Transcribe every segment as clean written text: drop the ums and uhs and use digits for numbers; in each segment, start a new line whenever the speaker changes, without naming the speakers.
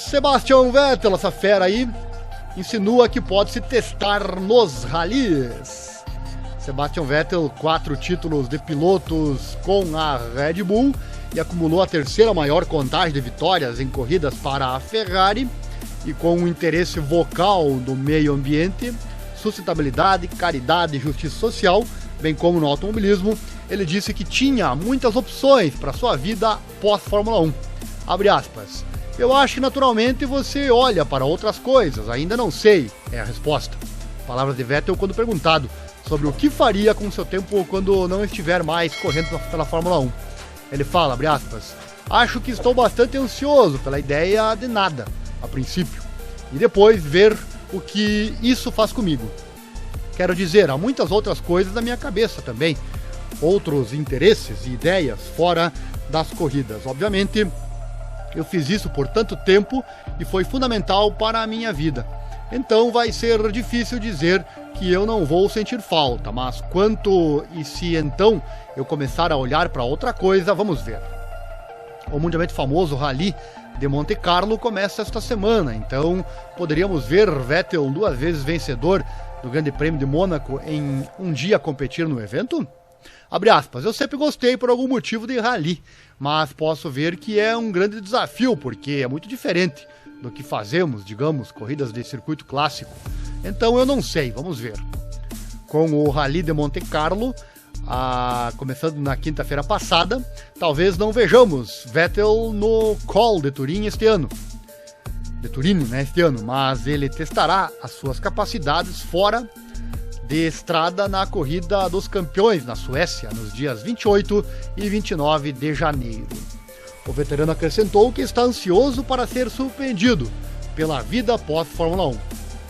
Sebastian Vettel, essa fera aí, insinua que pode se testar nos ralis. Sebastian Vettel, 4 títulos de pilotos com a Red Bull e acumulou a terceira maior contagem de vitórias em corridas para a Ferrari, e com um interesse vocal no meio ambiente, sustentabilidade, caridade e justiça social, bem como no automobilismo, ele disse que tinha muitas opções para sua vida pós-Fórmula 1. Abre aspas. Eu acho que naturalmente você olha para outras coisas, ainda não sei, é a resposta. Palavras de Vettel quando perguntado sobre o que faria com seu tempo quando não estiver mais correndo pela Fórmula 1. Ele fala, abre aspas, acho que estou bastante ansioso pela ideia de nada, a princípio, e depois ver o que isso faz comigo. Quero dizer, há muitas outras coisas na minha cabeça também, outros interesses e ideias fora das corridas. Obviamente, eu fiz isso por tanto tempo e foi fundamental para a minha vida. Então vai ser difícil dizer que eu não vou sentir falta, mas quanto e se então eu começar a olhar para outra coisa, vamos ver. O mundialmente famoso Rally de Monte Carlo começa esta semana, então poderíamos ver Vettel 2 vezes vencedor do Grande Prêmio de Mônaco em um dia competir no evento? Abre aspas, eu sempre gostei por algum motivo de rally, mas posso ver que é um grande desafio, porque é muito diferente do que fazemos, digamos, corridas de circuito clássico. Então eu não sei, vamos ver. Com o Rally de Monte Carlo, começando na quinta-feira passada, talvez não vejamos Vettel no Col de Turim este ano. Mas ele testará as suas capacidades fora de estrada na Corrida dos Campeões na Suécia, nos dias 28 e 29 de janeiro. O veterano acrescentou que está ansioso para ser surpreendido pela vida pós-Fórmula 1.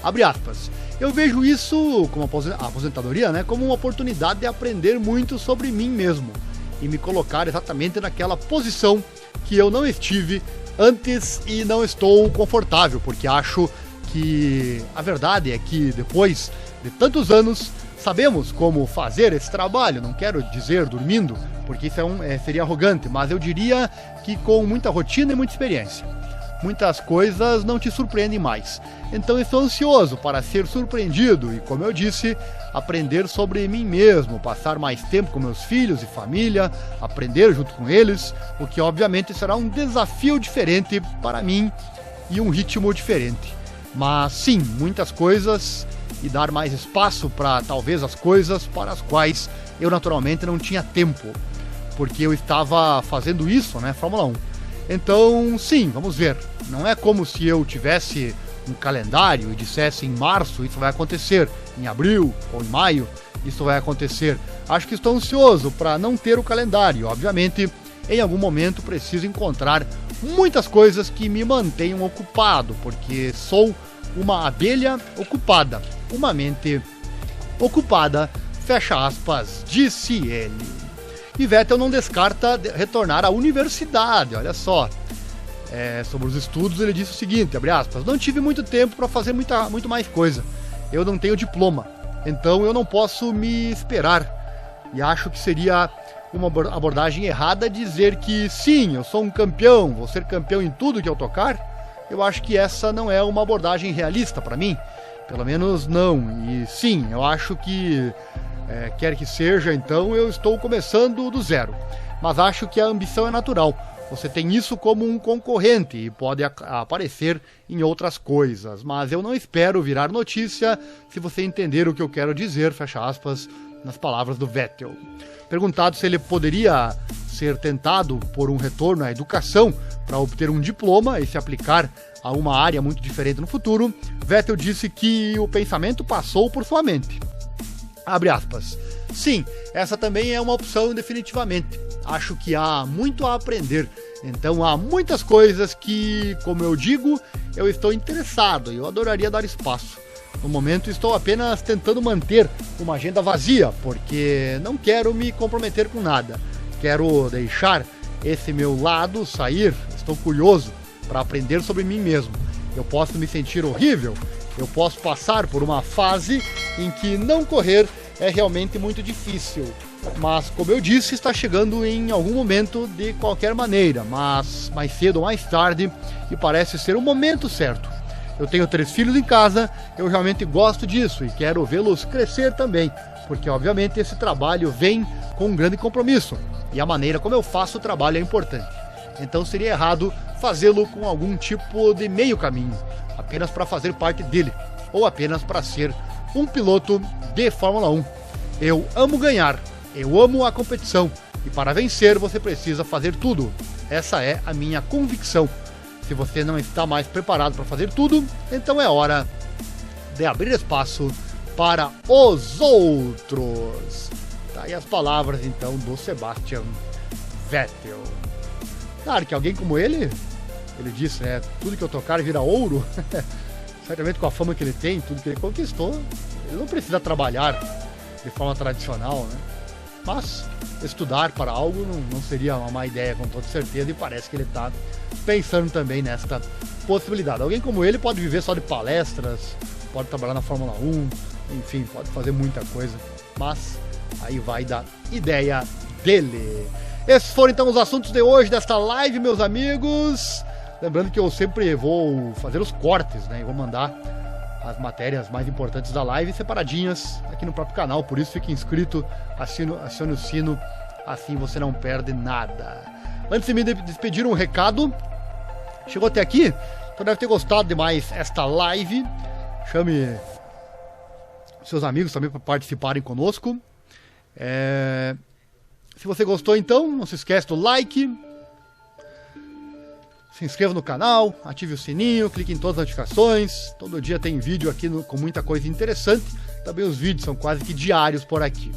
Abre aspas. Eu vejo isso como aposentadoria, como uma oportunidade de aprender muito sobre mim mesmo e me colocar exatamente naquela posição que eu não estive antes e não estou confortável, porque acho que a verdade é que depois de tantos anos sabemos como fazer esse trabalho. Não quero dizer dormindo, porque isso seria arrogante, mas eu diria que com muita rotina e muita experiência. Muitas coisas não te surpreendem mais. Então estou ansioso para ser surpreendido e, como eu disse, aprender sobre mim mesmo, passar mais tempo com meus filhos e família, aprender junto com eles, o que obviamente será um desafio diferente para mim e um ritmo diferente. Mas sim, muitas coisas e dar mais espaço para talvez as coisas para as quais eu naturalmente não tinha tempo, porque eu estava fazendo isso, Fórmula 1. Então, sim, vamos ver. Não é como se eu tivesse um calendário e dissesse em março isso vai acontecer, em abril ou em maio isso vai acontecer. Acho que estou ansioso para não ter o calendário. Obviamente, em algum momento preciso encontrar muitas coisas que me mantenham ocupado, porque sou uma abelha ocupada, uma mente ocupada, fecha aspas, disse ele. E Vettel não descarta retornar à universidade, olha só. Sobre os estudos ele disse o seguinte, abre aspas, não tive muito tempo para fazer muito mais coisa. Eu não tenho diploma, então eu não posso me esperar. E acho que seria uma abordagem errada dizer que sim, eu sou um campeão, vou ser campeão em tudo que eu tocar. Eu acho que essa não é uma abordagem realista para mim, pelo menos não. E sim, eu acho que quer que seja, então eu estou começando do zero. Mas acho que a ambição é natural. Você tem isso como um concorrente e pode aparecer em outras coisas. Mas eu não espero virar notícia se você entender o que eu quero dizer, fecha aspas, nas palavras do Vettel. Perguntado se ele poderia ser tentado por um retorno à educação para obter um diploma e se aplicar a uma área muito diferente no futuro, Vettel disse que o pensamento passou por sua mente. Abre aspas. Sim, essa também é uma opção definitivamente. Acho que há muito a aprender. Então há muitas coisas que, como eu digo, eu estou interessado e eu adoraria dar espaço. No momento estou apenas tentando manter uma agenda vazia, porque não quero me comprometer com nada. Quero deixar esse meu lado sair. Estou curioso para aprender sobre mim mesmo. Eu posso me sentir horrível. Eu posso passar por uma fase em que não correr é realmente muito difícil. Mas, como eu disse, está chegando em algum momento de qualquer maneira, mas mais cedo ou mais tarde, e parece ser o momento certo. Eu tenho 3 filhos em casa, eu realmente gosto disso e quero vê-los crescer também, porque obviamente esse trabalho vem com um grande compromisso e a maneira como eu faço o trabalho é importante. Então seria errado fazê-lo com algum tipo de meio caminho, apenas para fazer parte dele, ou apenas para ser um piloto de Fórmula 1. Eu amo ganhar, eu amo a competição, e para vencer você precisa fazer tudo. Essa é a minha convicção. Se você não está mais preparado para fazer tudo, então é hora de abrir espaço para os outros. Tá aí as palavras então do Sebastian Vettel. Claro que alguém como ele disse, né, tudo que eu tocar vira ouro. Certamente com a fama que ele tem, tudo que ele conquistou, ele não precisa trabalhar de forma tradicional, né? Mas estudar para algo não seria uma má ideia, com toda certeza, e parece que ele está pensando também nesta possibilidade. Alguém como ele pode viver só de palestras, pode trabalhar na Fórmula 1, enfim, pode fazer muita coisa, mas aí vai da ideia dele. Esses foram então os assuntos de hoje desta live, meus amigos. Lembrando que eu sempre vou fazer os cortes, né? E vou mandar as matérias mais importantes da live separadinhas aqui no próprio canal. Por isso fique inscrito, acione o sino, assim você não perde nada. Antes de me despedir, um recado. Chegou até aqui? Então deve ter gostado demais esta live. Chame seus amigos também para participarem conosco. Se você gostou, então, não se esquece do like. Se inscreva no canal, ative o sininho, clique em todas as notificações. Todo dia tem vídeo aqui com muita coisa interessante. Também os vídeos são quase que diários por aqui.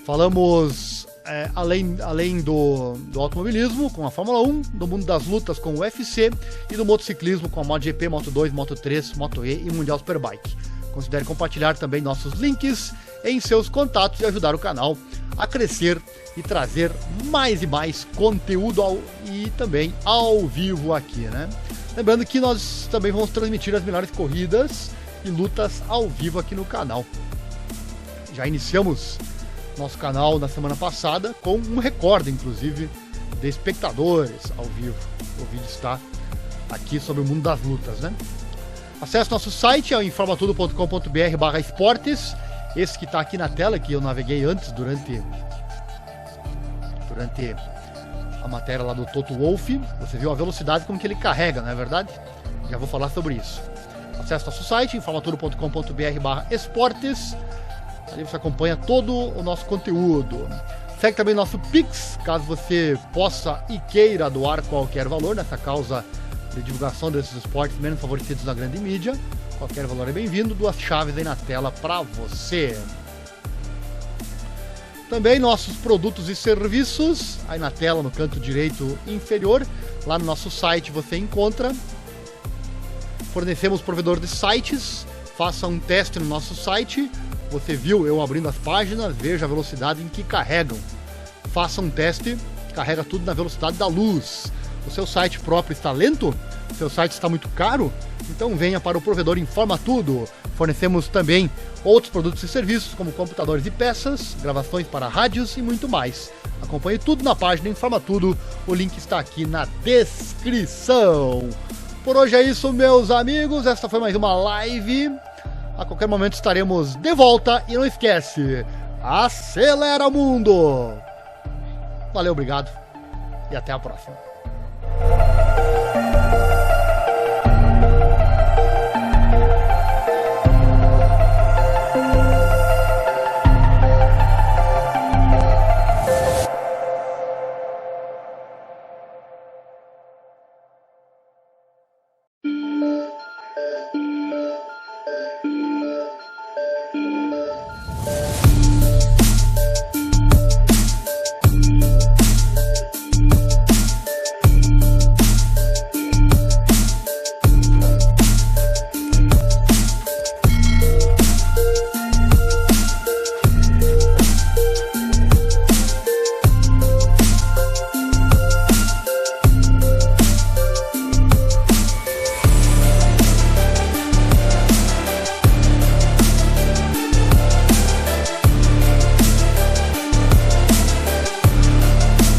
Falamos além do automobilismo com a Fórmula 1, do mundo das lutas com o UFC e do motociclismo com a MotoGP, Moto2, Moto3, Moto E e Mundial Superbike. Considere compartilhar também nossos links em seus contatos e ajudar o canal a crescer e trazer mais e mais conteúdo e também ao vivo aqui, né? Lembrando que nós também vamos transmitir as melhores corridas e lutas ao vivo aqui no canal. Já iniciamos nosso canal na semana passada com um recorde, inclusive, de espectadores ao vivo. O vídeo está aqui sobre o mundo das lutas, né? Acesse nosso site, é o informatudo.com.br/esportes. Esse que está aqui na tela, que eu naveguei antes durante a matéria lá do Toto Wolff. Você viu a velocidade com que ele carrega, não é verdade? Já vou falar sobre isso. Acesse nosso site, informatudo.com.br/esportes. Ali você acompanha todo o nosso conteúdo. Segue também nosso Pix, caso você possa e queira doar qualquer valor nessa causa de divulgação desses esportes menos favorecidos na grande mídia. Qualquer valor é bem-vindo. 2 chaves aí na tela para você. Também nossos produtos e serviços, aí na tela no canto direito inferior. Lá no nosso site você encontra. Fornecemos provedor de sites. Faça um teste no nosso site. Você viu eu abrindo as páginas, veja a velocidade em que carregam. Faça um teste, carrega tudo na velocidade da luz. O seu site próprio está lento? O seu site está muito caro? Então venha para o provedor Informa Tudo. Fornecemos também outros produtos e serviços, como computadores e peças, gravações para rádios e muito mais. Acompanhe tudo na página Informa Tudo, o link está aqui na descrição. Por hoje é isso, meus amigos, esta foi mais uma live. A qualquer momento estaremos de volta e não esquece, acelera o mundo! Valeu, obrigado e até a próxima.